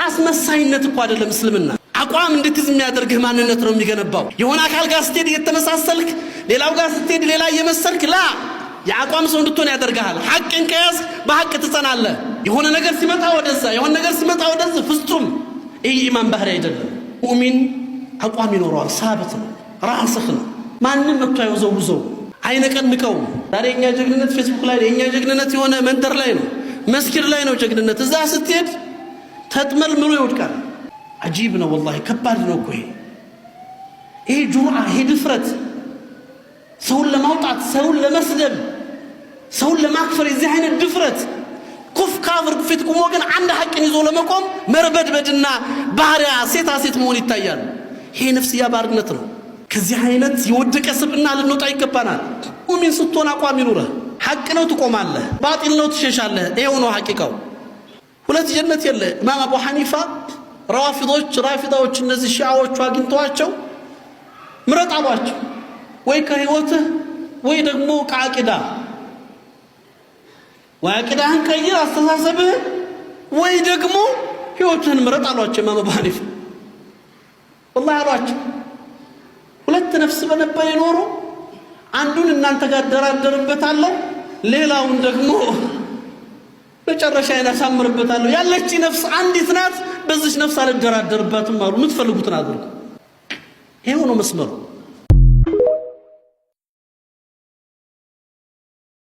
አስመሳይነት እኮ አይደለም እስልምና አቋም እንድትይዝ የሚያደርግህ ማንነት ነው የሚገነባው የሆነ አካል ጋር ስትሄድ እየተመሳሰልክ ሌላው ጋር ስትሄድ ሌላ እየመሰልክ ላ የአቋም ሰው እንድትሆን ያደርግሃል ሐቅን ከያዝ በሐቅ ትጸናለህ የሆነ ነገር ሲመጣ ወደዛ የሆነ ነገር ሲመጣ ወደዛ ፍጹም ይህ ኢማን ባህሪ አይደለም ሙእሚን አቋም ይኖረዋል ሳብት ነው ራስህ ነው ማንንም መጥቶ አይወዘውዘው አይነቀንቀው ዛሬ እኛ ጀግንነት ፌስቡክ ላይ የኛ ጀግንነት የሆነ መንደር ላይ ነው መስጊድ ላይ ነው ጀግንነት እዛ ስትሄድ ተጥመልምሎ ይወድቃል عجيب ነው والله ከባድ ነው እኮ ይሄ ጁርአ ይሄ ድፍረት ሰውን ለማውጣት ሰውን ለመስደብ ሰውን ለማክፈር እዚህ አይነት ድፍረት ኩፍ ካፍር ፊት ቆሞ ግን አንድ ሐቅን ይዞ ለመቆም መርበድበድና ባህሪያ ሴት መሆን ይታያል ይሄ ነፍስያ ባርነት ነው ከዚህ አይነት የወደቀ ስብና ልንወጣ ይገባናል ሙእሚን ስትሆን አቋም ይኑርህ ሐቅ ነው ትቆማለህ ባጢል ነው ትሸሻለህ ይሄው ነው ሐቂቃው ሁለት ጀነት የለ ኢማም አቡ ሐኒፋ ራፊዳዎች እነዚህ ሺዓዎቹ አግኝተዋቸው ምረጥ አሏቸው ወይ ከህይወትህ ወይ ደግሞ ከአቂዳ ወአቂዳህን ቀይር አስተሳሰብህ ወይ ደግሞ ህይወትህን ምረጥ አሏቸው ኢማም አቡ ሐኒፋ والله አሏቸው ሁለት ነፍስ በነበር ይኖሩ አንዱን እናንተ ጋር ደራደርበታለሁ ሌላውን ደግሞ በጨረሻ ያሳምርበታለሁ ያለች ነፍስ አንዲት ናት በዚህ ነፍስ አልደራደርባትም አሉ ምትፈልጉትን አድርጉ ይሄው ነው መስመሩ